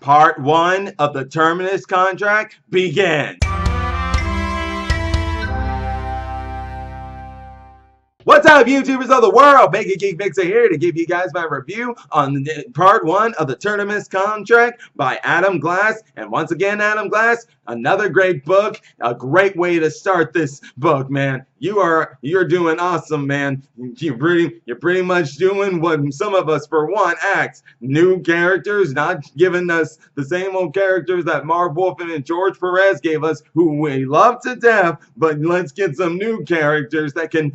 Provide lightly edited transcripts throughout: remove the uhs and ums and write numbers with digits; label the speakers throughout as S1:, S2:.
S1: Part 1 of the Terminus contract begins. What's up, YouTubers of the world? Mega Geek Mixer here to give you guys my review on part 1 of the Terminus contract by Adam Glass. And once again, Adam Glass, another great book, a great way to start this book, man. You're doing awesome, man. You're pretty much doing what some of us for one act. New characters, not giving us the same old characters that Marv Wolfman and George Perez gave us, who we love to death, but let's get some new characters that can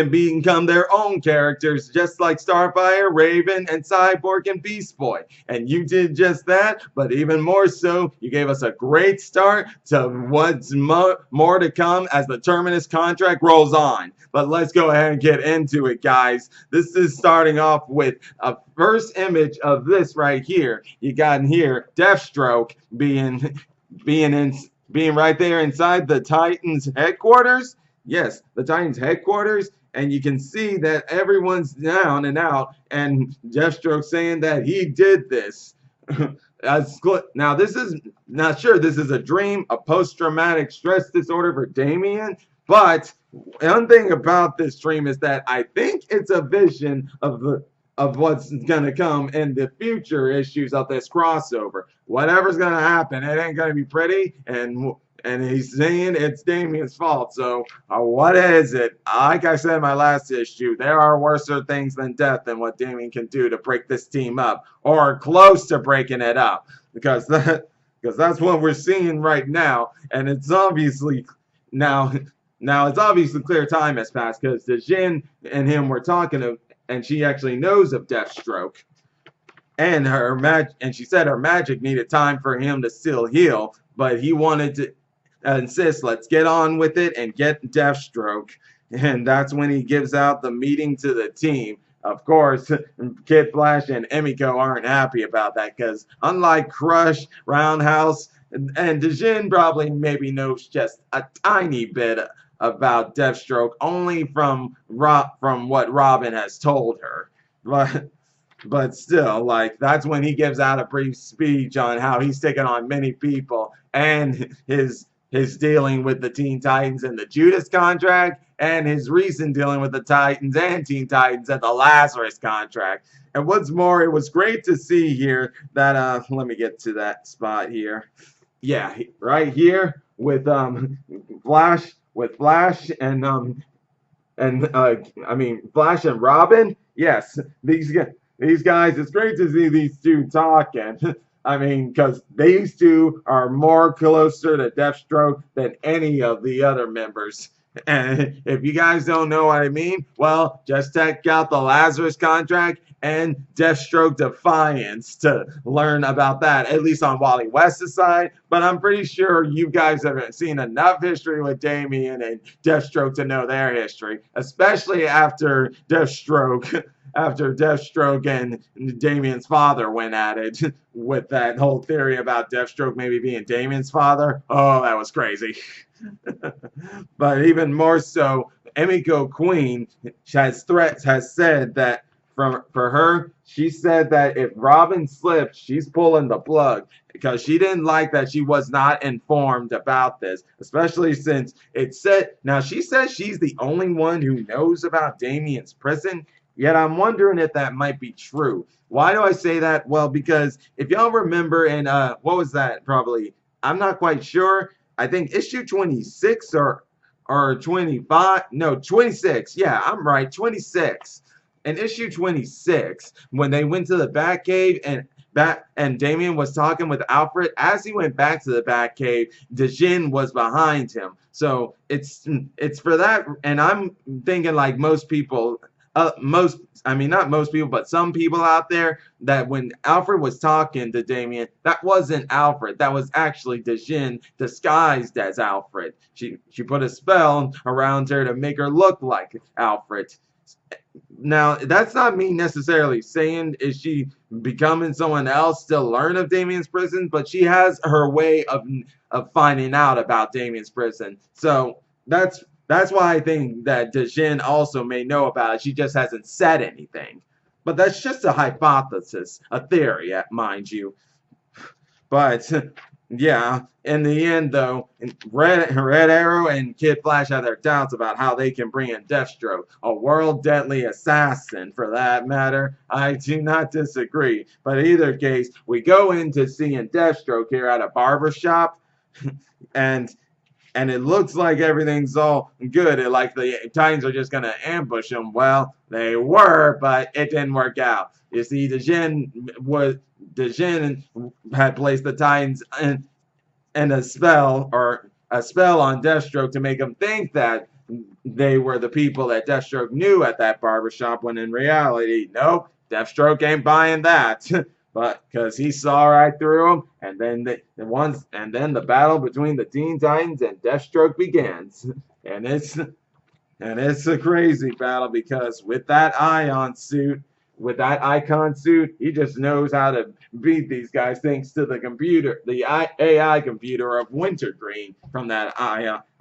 S1: become their own characters, just like Starfire, Raven, and Cyborg and Beast Boy. And you did just that, but even more so, you gave us a great start to what's more to come as the Terminus contract rolls on. But let's go ahead and get into it, guys. This is starting off with a first image of this right here. You got in here Deathstroke being right there inside the Titans headquarters. Yes, the Titans headquarters, and you can see that everyone's down and out, and Deathstroke saying that he did this. Now, this is not sure this is a dream, a post-traumatic stress disorder for Damian, but one thing about this dream is that I think it's a vision of what's gonna come in the future issues of this crossover. Whatever's gonna happen, it ain't gonna be pretty, and he's saying it's Damian's fault. So what is it? Like I said in my last issue, there are worser things than death than what Damian can do to break this team up, or close to breaking it up, because that's what we're seeing right now. And it's obviously now it's obviously clear time has passed, because Dejin and him were talking, and she actually knows of Deathstroke. And she said her magic needed time for him to still heal, but he wanted to insist, let's get on with it and get Deathstroke. And that's when he gives out the meeting to the team. Of course, Kid Flash and Emiko aren't happy about that, because unlike Crush, Roundhouse, and Dejin probably maybe knows just a tiny bit about Deathstroke, only from what Robin has told her. But still, like, that's when he gives out a brief speech on how he's taken on many people, and his dealing with the Teen Titans and the Judas contract, and his recent dealing with the Titans and Teen Titans and the Lazarus contract. And what's more, it was great to see here that let me get to that spot here. Yeah, right here with Flash and Flash and Robin. Yes, these guys, it's great to see these two talking. I mean, because these two are more closer to Deathstroke than any of the other members. And if you guys don't know what I mean, well, just check out the Lazarus contract and Deathstroke Defiance to learn about that, at least on Wally West's side. But I'm pretty sure you guys have seen enough history with Damian and Deathstroke to know their history, especially after Deathstroke and Damian's father went at it with that whole theory about Deathstroke maybe being Damian's father. Oh, that was crazy. But even more so, Emiko Queen has said that for her, she said that if Robin slipped, she's pulling the plug, because she didn't like that she was not informed about this, especially since it said, now she says she's the only one who knows about Damian's prison. Yet I'm wondering if that might be true. Why do I say that? Well, because if y'all remember in, what was that, probably, I'm not quite sure, I think issue 26 or 25, no, 26, yeah, I'm right, 26. In issue 26, when they went to the Batcave and Damian was talking with Alfred, as he went back to the Batcave, Dejin was behind him. So it's for that, and I'm thinking like most people, not most people, but some people out there, that when Alfred was talking to Damian, that wasn't Alfred. That was actually Dejin disguised as Alfred. She put a spell around her to make her look like Alfred. Now, that's not me necessarily saying is she becoming someone else to learn of Damian's prison, but she has her way of finding out about Damian's prison. So that's why I think that Dejin also may know about it. She just hasn't said anything. But that's just a hypothesis, a theory, mind you. But yeah, in the end, though, Red Arrow and Kid Flash have their doubts about how they can bring in Deathstroke, a world deadly assassin for that matter. I do not disagree. But in either case, we go into seeing Deathstroke here at a barber shop, and it looks like everything's all good. Like the Titans are just gonna ambush them. Well, they were, but it didn't work out. You see, Dejin had placed the Titans in a spell on Deathstroke to make him think that they were the people that Deathstroke knew at that barbershop, when in reality, nope, Deathstroke ain't buying that. But because he saw right through him, and then the battle between the Teen Titans and Deathstroke begins, and it's a crazy battle because with that icon suit, he just knows how to beat these guys thanks to the computer, the AI computer of Wintergreen from that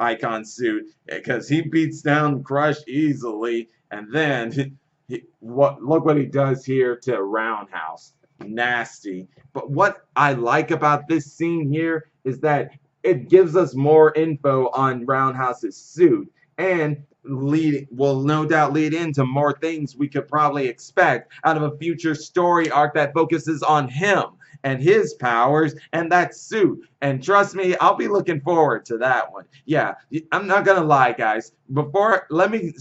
S1: icon suit, because he beats down Crush easily, and then look what he does here to Roundhouse. Nasty. But what I like about this scene here is that it gives us more info on Roundhouse's suit, and will no doubt lead into more things we could probably expect out of a future story arc that focuses on him and his powers and that suit. And trust me, I'll be looking forward to that one. Yeah, I'm not gonna lie, guys. Let me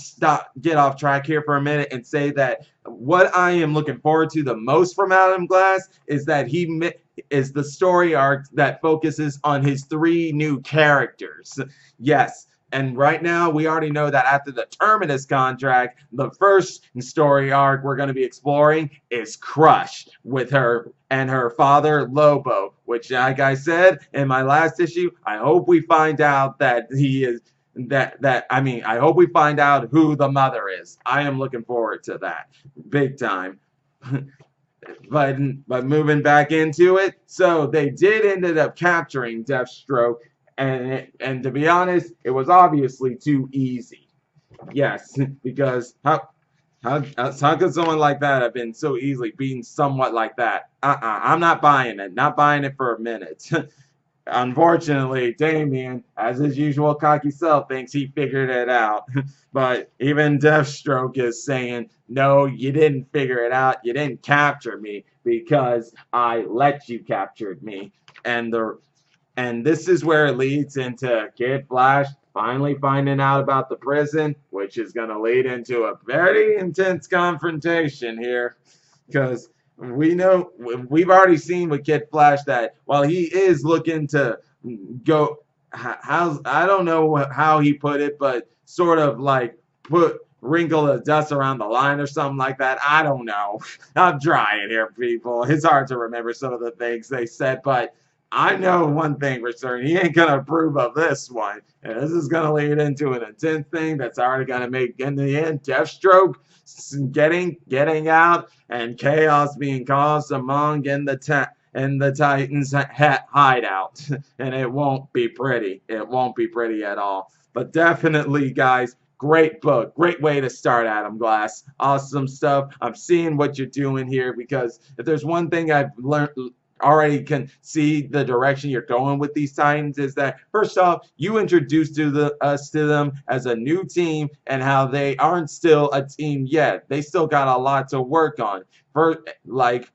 S1: get off track here for a minute and say that what I am looking forward to the most from Adam Glass is that he is the story arc that focuses on his 3 new characters. Yes. And right now, we already know that after the Terminus contract, the first story arc we're going to be exploring is Crush with her and her father, Lobo, which, like I said in my last issue, I hope we find out that he is, I hope we find out who the mother is. I am looking forward to that, big time. But moving back into it, so they did ended up capturing Deathstroke. And to be honest, it was obviously too easy. Yes, because how could someone like that have been so easily beaten somewhat like that? I'm not buying it. Not buying it for a minute. Unfortunately, Damian, as his usual cocky self, thinks he figured it out. But even Deathstroke is saying, no, you didn't figure it out. You didn't capture me because I let you capture me. And this is where it leads into Kid Flash finally finding out about the prison, which is going to lead into a very intense confrontation here. Because we've already seen with Kid Flash that while he is looking to go, I don't know how he put it, but sort of like wrinkle the dust around the line or something like that. I don't know. I'm trying here, people. It's hard to remember some of the things they said, but I know one thing for certain, he ain't gonna approve of this one. And this is gonna lead into an intense thing that's already gonna make, in the end, Deathstroke getting out and chaos being caused among in the Titans hideout. And it won't be pretty. It won't be pretty at all. But definitely, guys, great book. Great way to start, Adam Glass. Awesome stuff. I'm seeing what you're doing here, because if there's one thing I've learned, already can see the direction you're going with these Titans, is that first off, you introduced us to them as a new team and how they aren't still a team yet. They still got a lot to work on. For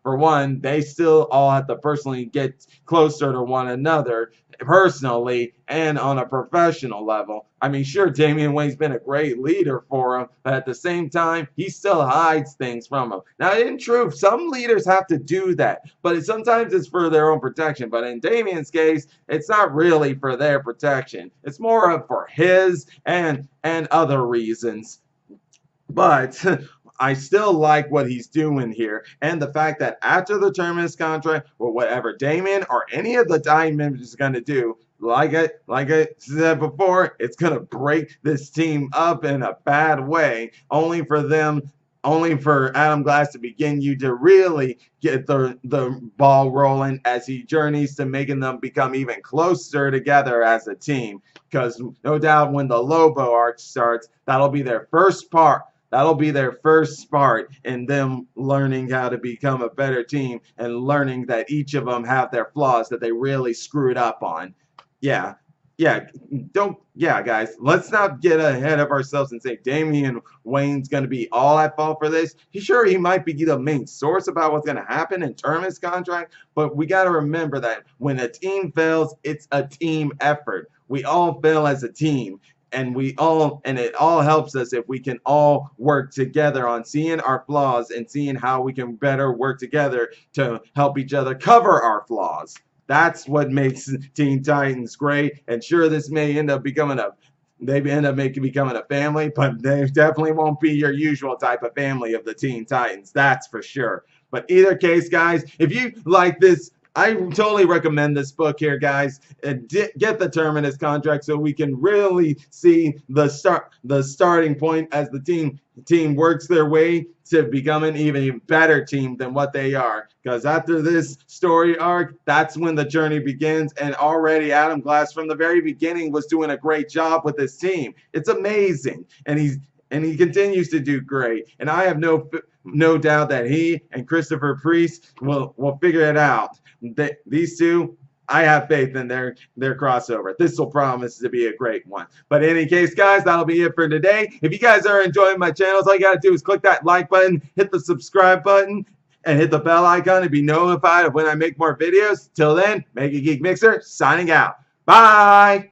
S1: one, they still all have to personally get closer to one another, personally and on a professional level. I mean, sure, Damian Wayne's been a great leader for him, but at the same time, he still hides things from him. Now, in truth, some leaders have to do that, but sometimes it's for their own protection. But in Damian's case, it's not really for their protection. It's more of for his and other reasons. But I still like what he's doing here, and the fact that after the Terminus contract, or whatever Damian or any of the Titan members is going to do, like I said before, it's going to break this team up in a bad way, only for Adam Glass to begin you to really get the ball rolling as he journeys to making them become even closer together as a team. Because no doubt when the Lobo arc starts, that'll be their first part. That'll be their first spark in them learning how to become a better team and learning that each of them have their flaws that they really screwed up on. Yeah, yeah, yeah, guys, let's not get ahead of ourselves and say Damian Wayne's going to be all at fault for this. He might be the main source about what's going to happen in Terminus contract, but we got to remember that when a team fails, it's a team effort. We all fail as a team. And it all helps us if we can all work together on seeing our flaws and seeing how we can better work together to help each other cover our flaws. That's what makes Teen Titans great. And sure, this may end up becoming a family, but they definitely won't be your usual type of family of the Teen Titans. That's for sure. But either case, guys, if you like this, I totally recommend this book here, guys. Get the Terminus contract so we can really see the starting point as the team works their way to become an even better team than what they are. Because after this story arc, that's when the journey begins. And already Adam Glass from the very beginning was doing a great job with this team. It's amazing, and he continues to do great. And I have no doubt that he and Christopher Priest will figure it out. These two, I have faith in their crossover. This will promise to be a great one. But in any case, guys, that'll be it for today. If you guys are enjoying my channels, all you got to do is click that like button, hit the subscribe button, and hit the bell icon to be notified of when I make more videos. Till then, Mega Geek Mixer signing out. Bye!